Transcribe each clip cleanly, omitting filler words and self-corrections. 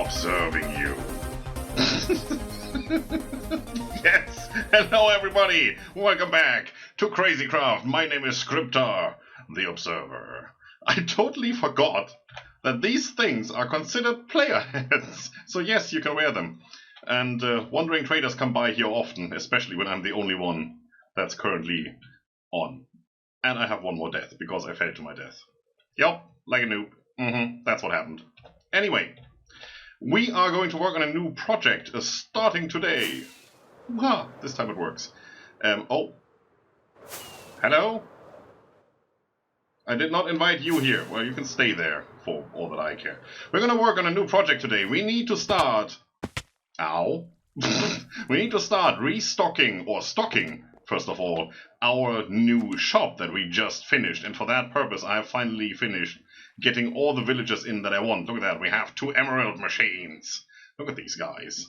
observing you. Yes, hello everybody, welcome back to CrazyCraft. My name is Scryptar, the Observer. I totally forgot that these things are considered player hats, so yes, you can wear them. And wandering traders come by here often, especially when I'm the only one that's currently on. And I have one more death, because I fell to my death. Yup, like a noob. That's what happened. Anyway, we are going to work on a new project starting today. This time it works. Oh. Hello? I did not invite you here. Well, you can stay there for all that I care. We're going to work on a new project today. We need to start... Ow. We need to start restocking, or stocking, first of all, our new shop that we just finished. And for that purpose, I have finally finished getting all the villagers in that I want. Look at that. We have 2 emerald machines. Look at these guys.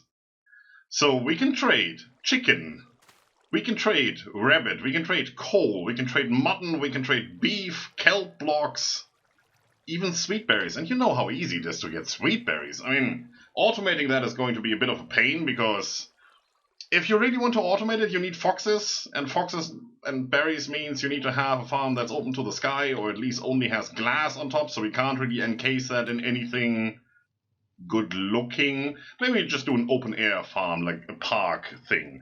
So we can trade chicken. We can trade rabbit. We can trade coal. We can trade mutton. We can trade beef, kelp blocks, even sweet berries. And you know how easy it is to get sweet berries. I mean, automating that is going to be a bit of a pain, because if you really want to automate it, you need foxes and berries means you need to have a farm that's open to the sky, or at least only has glass on top, so we can't really encase that in anything good looking. Maybe just do an open air farm, like a park thing.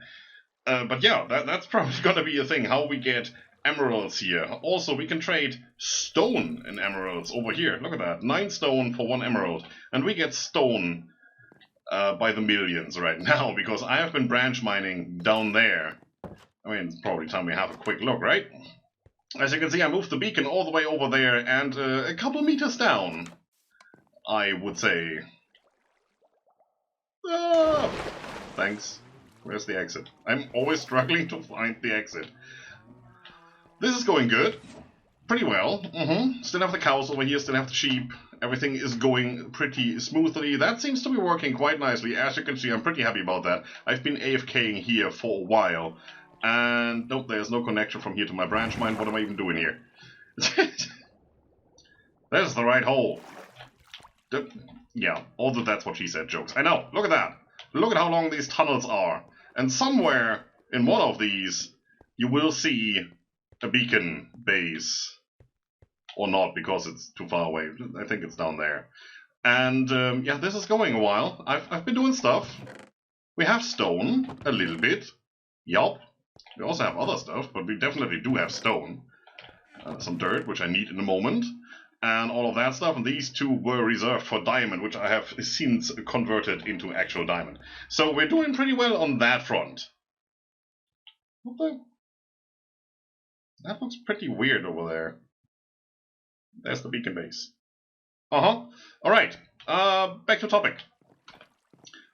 But yeah, that's probably gonna be a thing, how we get emeralds here. Also, we can trade stone in emeralds over here. Look at that, 9 stone for 1 emerald. And we get stone by the millions right now, because I have been branch mining down there. I mean, it's probably time we have a quick look, right? As you can see, I moved the beacon all the way over there and a couple meters down, I would say. Thanks. Where's the exit? I'm always struggling to find the exit. This is going good. Pretty well. Still have the cows over here, still have the sheep. Everything is going pretty smoothly. That seems to be working quite nicely. As you can see, I'm pretty happy about that. I've been AFKing here for a while. And nope, there's no connection from here to my branch mine. What am I even doing here? There's the right hole. Yeah, although that's what she said, jokes. I know, look at that. Look at how long these tunnels are. And somewhere in one of these, you will see a beacon base. Or not, because it's too far away. I think it's down there. And yeah, this is going a while. I've been doing stuff. We have stone, a little bit. Yup. We also have other stuff, but we definitely do have stone. Some dirt, which I need in a moment. And all of that stuff. And these 2 were reserved for diamond, which I have since converted into actual diamond. So we're doing pretty well on that front. What the? That looks pretty weird over there. There's the beacon base. Alright, back to topic.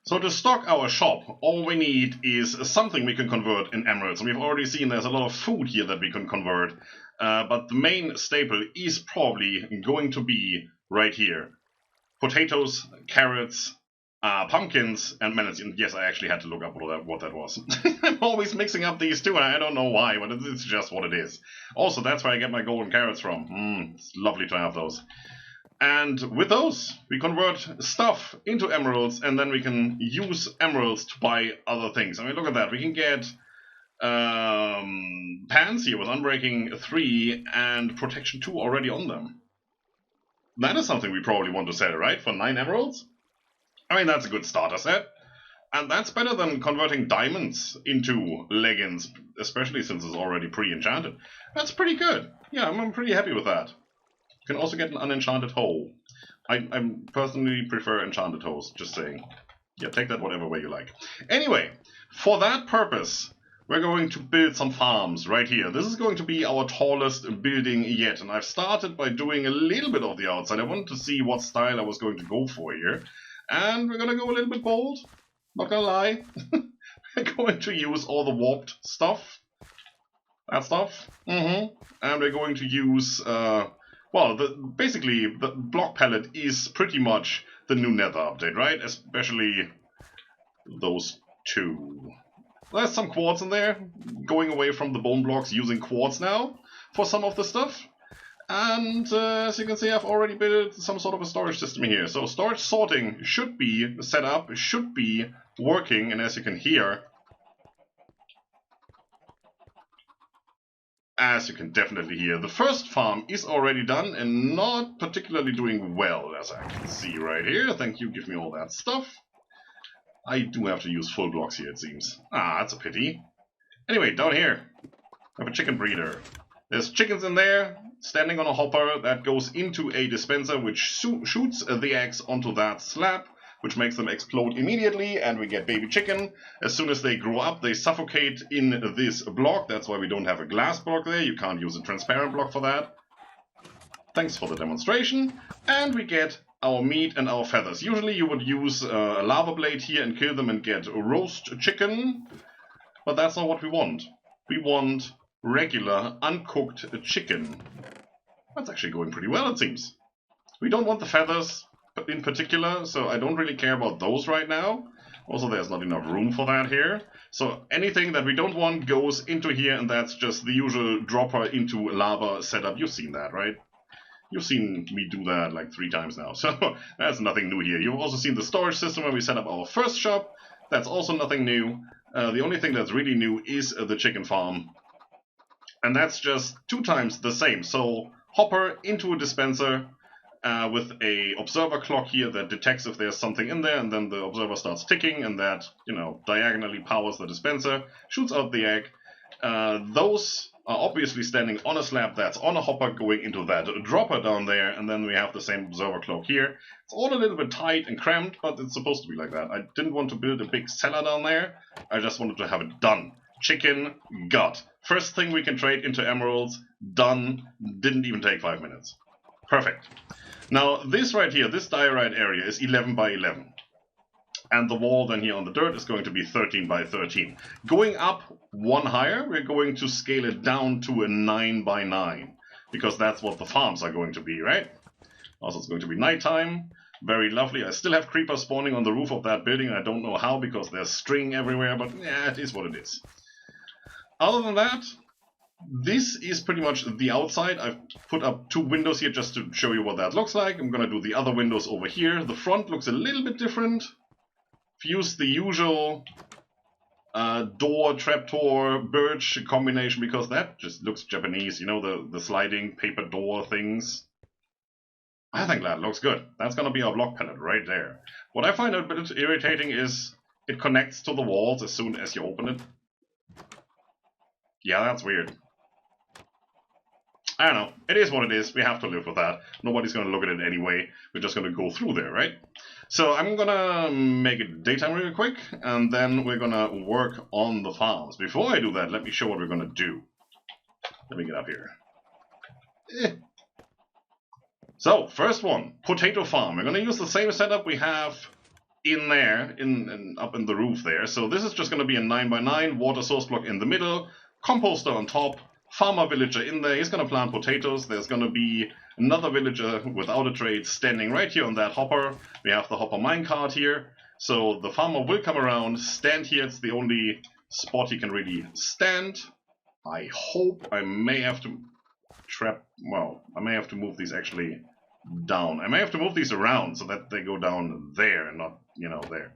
So to stock our shop, all we need is something we can convert in emeralds. And we've already seen there's a lot of food here that we can convert. But the main staple is probably going to be right here. Potatoes, carrots, pumpkins, and melons. And yes, I actually had to look up what that was. I'm always mixing up these two, and I don't know why, but it's just what it is. Also, that's where I get my golden carrots from. It's lovely to have those. And with those, we convert stuff into emeralds, and then we can use emeralds to buy other things. I mean, look at that. We can get pans here with Unbreaking 3 and Protection 2 already on them. That is something we probably want to sell, right? For 9 emeralds? I mean, that's a good starter set. And that's better than converting diamonds into leggings, especially since it's already pre-enchanted. That's pretty good. Yeah, I'm pretty happy with that. You can also get an unenchanted hoe. I personally prefer enchanted hoes, just saying. Yeah, take that whatever way you like. Anyway, for that purpose, we're going to build some farms right here. This is going to be our tallest building yet. And I've started by doing a little bit of the outside. I wanted to see what style I was going to go for here. And we're going to go a little bit bold. Not gonna lie. We're going to use all the warped stuff. That stuff. And we're going to use... well, basically, the block palette is pretty much the new Nether update, right? Especially those 2. There's some quartz in there. Going away from the bone blocks, using quartz now for some of the stuff. And as you can see, I've already built some sort of a storage system here. So storage sorting should be set up, should be working, and as you can hear, as you can definitely hear, the first farm is already done and not particularly doing well, as I can see right here. Thank you, give me all that stuff. I do have to use full blocks here, it seems. Ah, that's a pity. Anyway, down here, I have a chicken breeder. There's chickens in there, standing on a hopper that goes into a dispenser, which shoots the eggs onto that slab, which makes them explode immediately, and we get baby chicken. As soon as they grow up, they suffocate in this block. That's why we don't have a glass block there. You can't use a transparent block for that. Thanks for the demonstration. And we get our meat and our feathers. Usually you would use a lava blade here and kill them and get roast chicken, but that's not what we want. We want regular, uncooked chicken. That's actually going pretty well, it seems. We don't want the feathers in particular, so I don't really care about those right now. Also, there's not enough room for that here. So anything that we don't want goes into here, and that's just the usual dropper into lava setup. You've seen that, right? You've seen me do that like 3 times now, so that's nothing new here. You've also seen the storage system when we set up our first shop. That's also nothing new. The only thing that's really new is the chicken farm. And that's just 2 times the same. So hopper into a dispenser with a observer clock here that detects if there's something in there, and then the observer starts ticking, and that, you know, diagonally powers the dispenser, shoots out the egg. Those are obviously standing on a slab that's on a hopper going into that dropper down there, and then we have the same observer clock here. It's all a little bit tight and cramped, but it's supposed to be like that. I didn't want to build a big cellar down there. I just wanted to have it done. Chicken, got. First thing we can trade into emeralds, done. Didn't even take 5 minutes. Perfect. Now this right here, this diorite area is 11 by 11. And the wall then here on the dirt is going to be 13 by 13. Going up 1 higher, we're going to scale it down to a 9 by 9. Because that's what the farms are going to be, right? Also, it's going to be nighttime. Very lovely. I still have creepers spawning on the roof of that building. I don't know how because there's string everywhere, but yeah, it is what it is. Other than that, this is pretty much the outside. I've put up 2 windows here just to show you what that looks like. I'm going to do the other windows over here. The front looks a little bit different. Use the usual door, trapdoor, birch combination because that just looks Japanese. You know, the sliding paper door things. I think that looks good. That's going to be our block palette right there. What I find a bit irritating is it connects to the walls as soon as you open it. Yeah, that's weird. I don't know. It is what it is. We have to live with that. Nobody's going to look at it anyway. We're just going to go through there, right? So I'm going to make it daytime real quick, and then we're going to work on the farms. Before I do that, let me show what we're going to do. Let me get up here. So, first one, potato farm. We're going to use the same setup we have in there, up in the roof there. So this is just going to be a 9 by 9, water source block in the middle, composter on top, farmer villager in there. He's going to plant potatoes. There's going to be another villager without a trade standing right here on that hopper. We have the hopper minecart here. So the farmer will come around, stand here. It's the only spot he can really stand. I hope I may have to I may have to move these actually down. I may have to move these around so that they go down there and not, you know, there.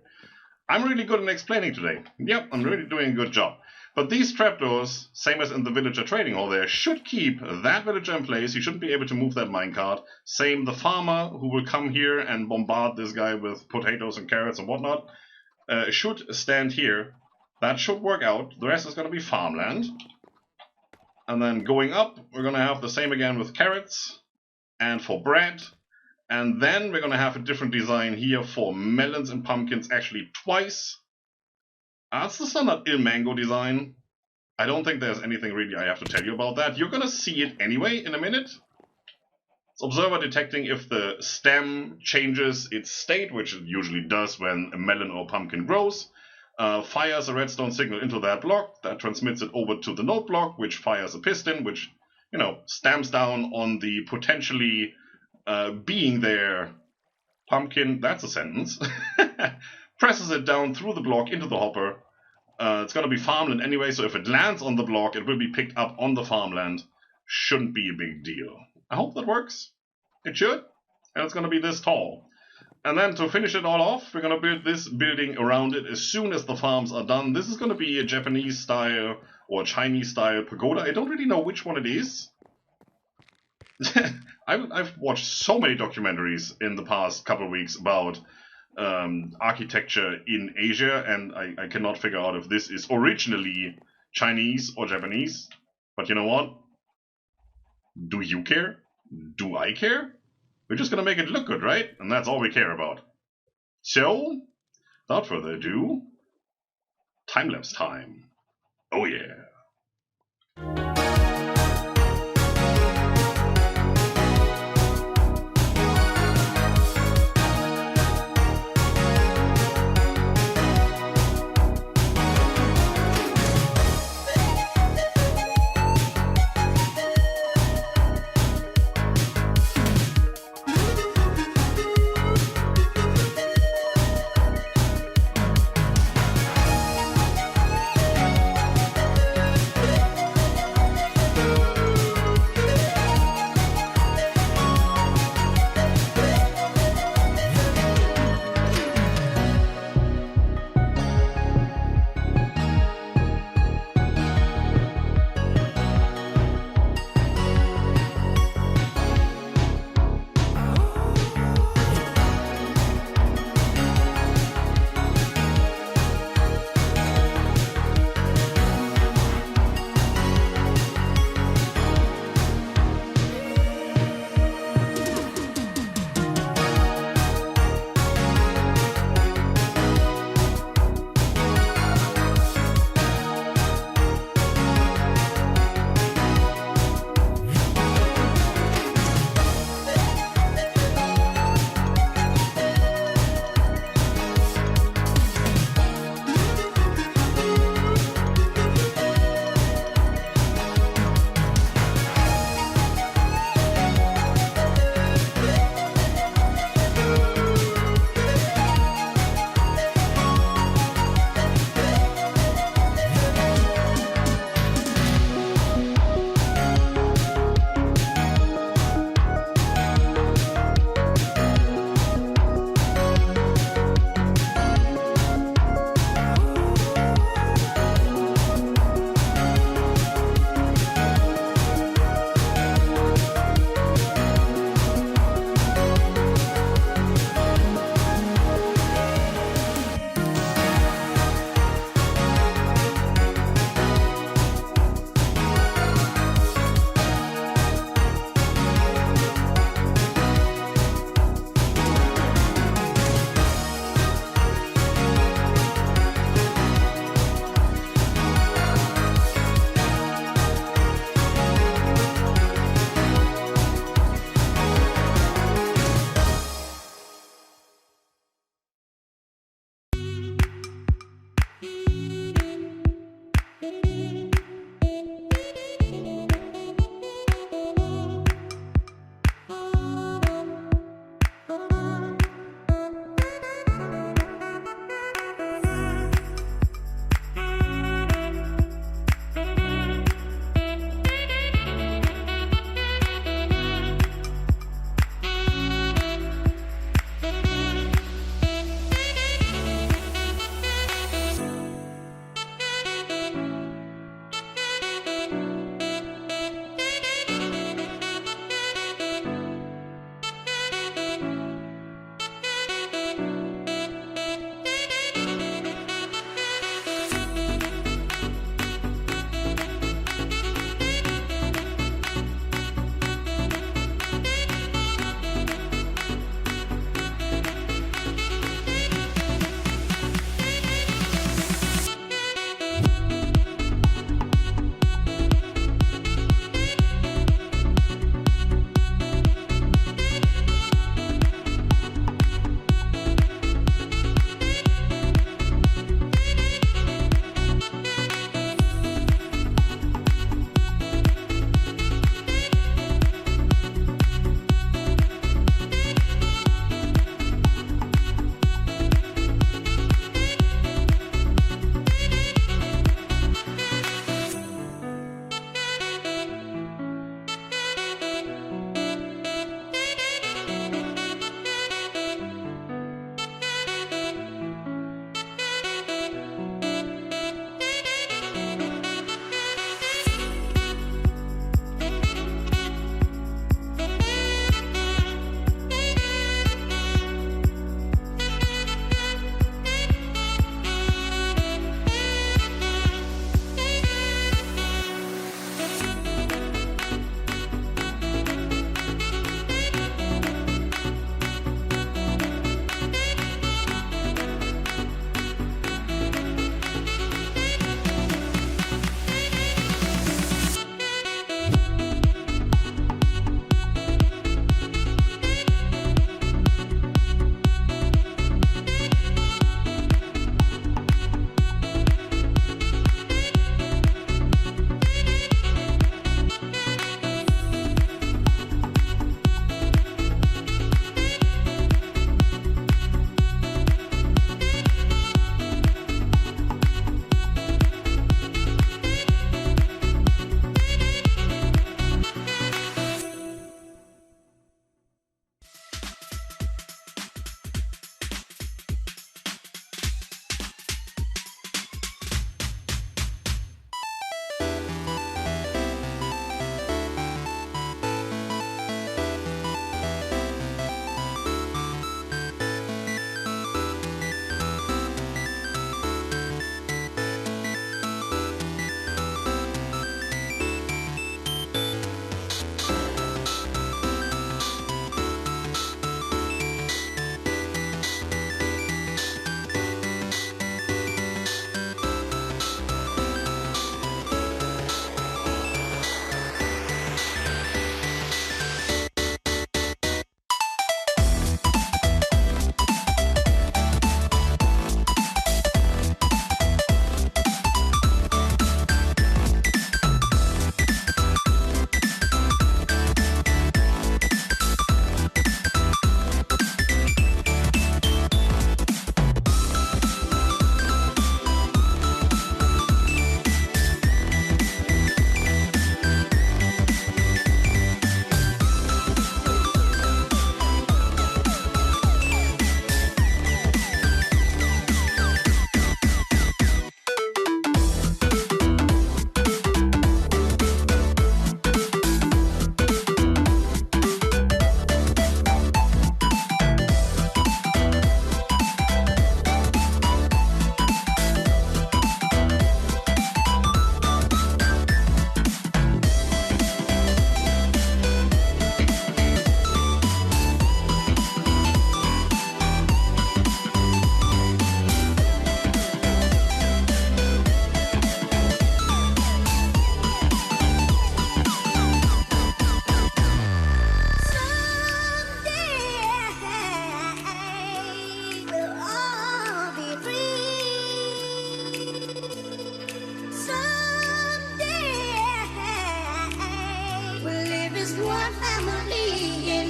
I'm really good at explaining today. Yep, I'm really doing a good job. But these trapdoors, same as in the villager trading hall there, should keep that villager in place. He shouldn't be able to move that minecart. Same the farmer who will come here and bombard this guy with potatoes and carrots and whatnot should stand here. That should work out. The rest is going to be farmland. And then going up, we're going to have the same again with carrots and for bread. And then we're going to have a different design here for melons and pumpkins, actually twice. That's the standard Il Mango design. I don't think there's anything really I have to tell you about that. You're going to see it anyway in a minute. It's observer detecting if the stem changes its state, which it usually does when a melon or pumpkin grows. Fires a redstone signal into that block. That transmits it over to the node block, which fires a piston, which, you know, stamps down on the potentially being there pumpkin. That's a sentence. Presses it down through the block into the hopper. It's going to be farmland anyway, so if it lands on the block, it will be picked up on the farmland. Shouldn't be a big deal. I hope that works. It should. And it's going to be this tall. And then to finish it all off, we're going to build this building around it as soon as the farms are done. This is going to be a Japanese style or Chinese style pagoda. I don't really know which one it is. I've watched so many documentaries in the past couple of weeks about architecture in Asia, and I cannot figure out if this is originally Chinese or Japanese. But you know what? Do you care? Do I care? We're just gonna make it look good, right? And that's all we care about. So, without further ado, time-lapse time. Oh yeah.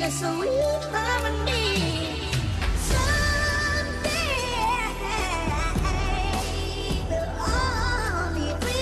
a sweet harmony. Someday we'll all be free.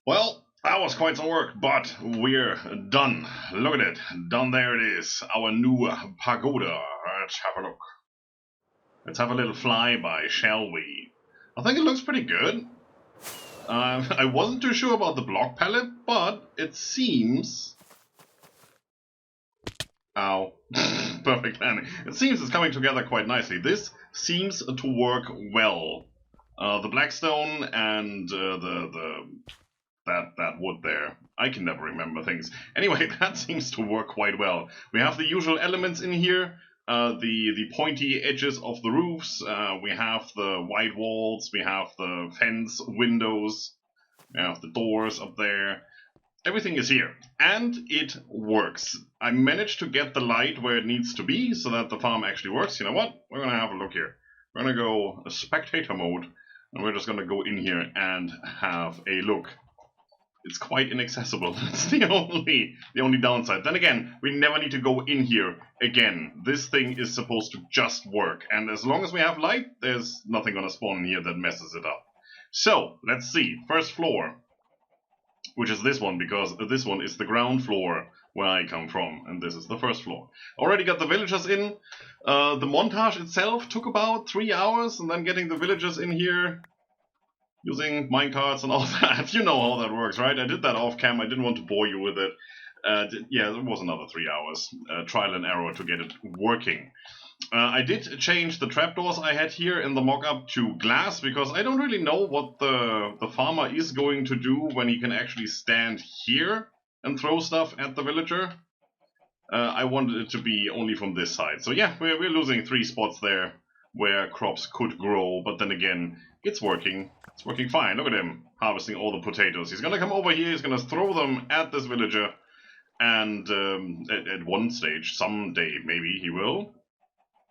Well, that was quite some work, but we're done. Look at it. Down there it is. Our new pagoda. Let's have a look. Let's have a little flyby, shall we? I think it looks pretty good. I wasn't too sure about the block palette, but it seems... Ow. Perfect landing. It seems it's coming together quite nicely. This seems to work well. The blackstone and that wood there. I can never remember things. Anyway, that seems to work quite well. We have the usual elements in here. The pointy edges of the roofs. We have the white walls. We have the fence windows. We have the doors up there. Everything is here. And it works. I managed to get the light where it needs to be so that the farm actually works. You know what? We're going to have a look here. We're going to go spectator mode. And we're just going to go in here and have a look. It's quite inaccessible. That's the only downside. Then again, we never need to go in here again. This thing is supposed to just work. And as long as we have light, there's nothing going to spawn in here that messes it up. So, let's see. First floor. Which is this one, because this one is the ground floor where I come from. And this is the first floor. Already got the villagers in. The montage itself took about 3 hours. And then getting the villagers in here... using minecarts and all that. You know how that works, right? I did that off cam. I didn't want to bore you with it. Yeah, it was another 3 hours. Trial and error to get it working. I did change the trapdoors I had here in the mock-up to glass, because I don't really know what the farmer is going to do when he can actually stand here and throw stuff at the villager. I wanted it to be only from this side. So yeah, we're losing 3 spots there where crops could grow, but then again, it's working. It's working fine. Look at him harvesting all the potatoes. He's gonna come over here, he's gonna throw them at this villager, and at one stage, someday maybe he will.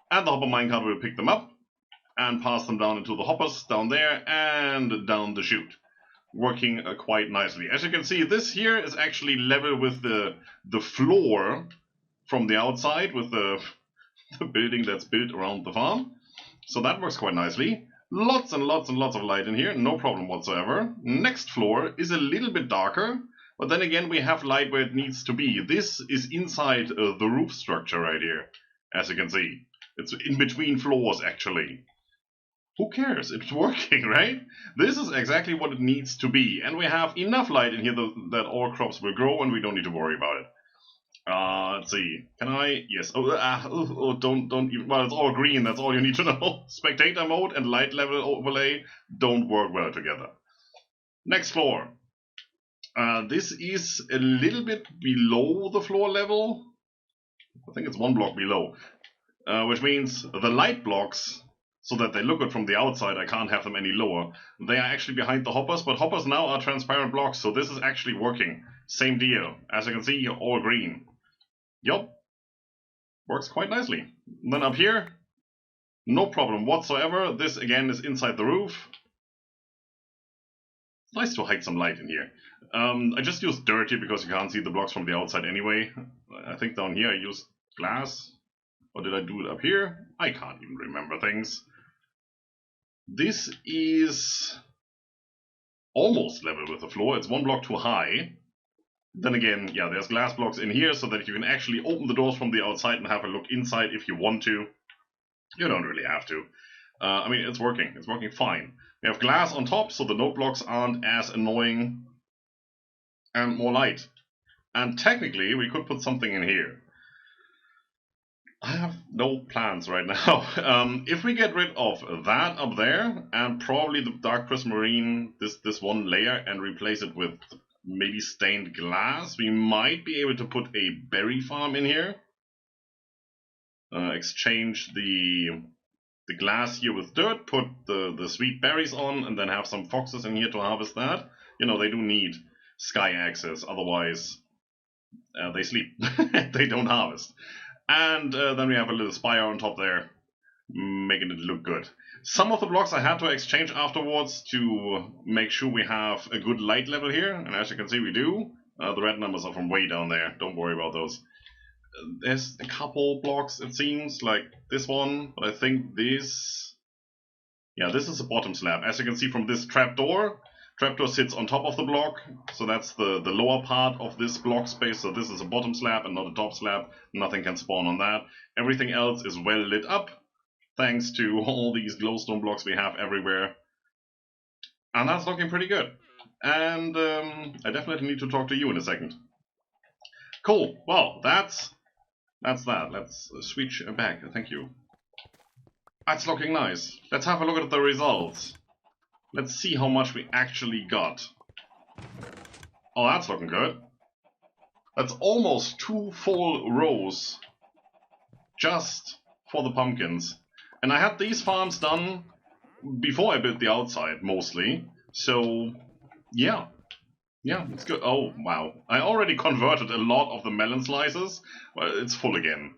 And the hopper minecart will pick them up and pass them down into the hoppers down there and down the chute. Working quite nicely. As you can see, this here is actually level with the floor from the outside, with the building that's built around the farm. So that works quite nicely. Lots and lots and lots of light in here, no problem whatsoever. Next floor is a little bit darker, but then again we have light where it needs to be. This is inside the roof structure right here, as you can see. It's in between floors actually. Who cares? It's working, right? This is exactly what it needs to be, and we have enough light in here that all crops will grow and we don't need to worry about it. Let's see. Can I? Yes. Don't even. Well, it's all green. That's all you need to know. Spectator mode and light level overlay don't work well together. Next floor. This is a little bit below the floor level. I think it's 1 block below, which means the light blocks, so that they look good from the outside. I can't have them any lower. They are actually behind the hoppers, but hoppers now are transparent blocks, so this is actually working. Same deal. As you can see, all green. Yup. Works quite nicely. And then up here, No problem whatsoever. This again is inside the roof. It's nice to hide some light in here. I just used dirt here because you can't see the blocks from the outside anyway. I think down here I used glass. Or did I do it up here? I can't even remember things. This is almost level with the floor. It's one block too high. Then again, yeah, there's glass blocks in here so that you can actually open the doors from the outside and have a look inside if you want to. You don't really have to. I mean, it's working. It's working fine. We have glass on top, so the note blocks aren't as annoying. And more light. And technically, we could put something in here. I have no plans right now. If we get rid of that up there, and probably the dark prismarine, this one layer, and replace it with maybe stained glass, we might be able to put a berry farm in here. Exchange the glass here with dirt, put the sweet berries on, and then have some foxes in here to harvest that. You know, they do need sky access, otherwise they sleep. They don't harvest. And then we have a little spire on top there, making it look good. Some of the blocks I had to exchange afterwards to make sure we have a good light level here, and as you can see we do. The red numbers are from way down there, don't worry about those. There's a couple blocks, it seems, like this one, but I think this... Yeah, this is the bottom slab. As you can see from this trapdoor sits on top of the block, so that's the lower part of this block space, so this is a bottom slab and not a top slab. Nothing can spawn on that. Everything else is well lit up, thanks to all these glowstone blocks we have everywhere. And that's looking pretty good. And I definitely need to talk to you in a second. Cool, well, that's that. Let's switch back, thank you. That's looking nice. Let's have a look at the results. Let's see how much we actually got. Oh, that's looking good. That's almost 2 full rows just for the pumpkins. And I had these farms done before I built the outside, mostly. So, yeah. Yeah, it's good. Oh, wow. I already converted a lot of the melon slices. Well, it's full again.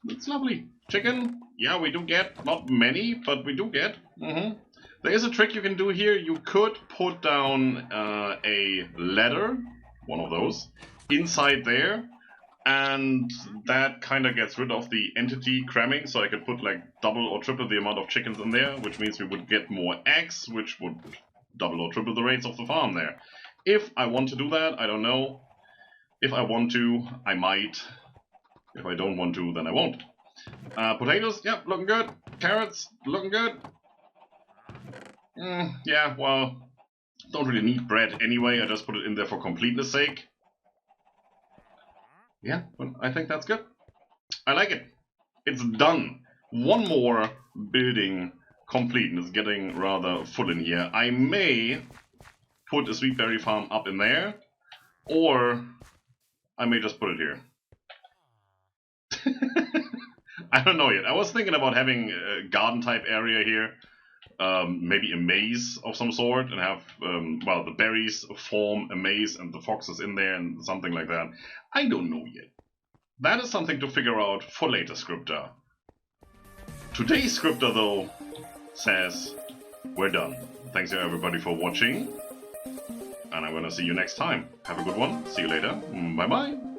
It's lovely. Chicken, yeah, we do get. Not many, but we do get. There is a trick you can do here. You could put down a ladder, one of those, inside there, and that kind of gets rid of the entity cramming, so I could put like double or triple the amount of chickens in there, which means we would get more eggs, which would double or triple the rates of the farm there. If I want to do that, I don't know. If I want to, I might. If I don't want to, then I won't. Potatoes, yep, looking good. Carrots, looking good. Yeah, well, don't really need bread anyway, I just put it in there for completeness sake. Yeah, well, I think that's good. I like it. It's done. One more building complete, and it's getting rather full in here. I may put a sweet berry farm up in there, or I may just put it here. I don't know yet. I was thinking about having a garden type area here. Maybe a maze of some sort, and have, well, the berries form a maze and the foxes in there and something like that. I don't know yet. That is something to figure out for later, Scryptar. Today's Scryptar, though, says we're done. Thanks to everybody for watching, and I'm gonna see you next time. Have a good one. See you later. Bye-bye.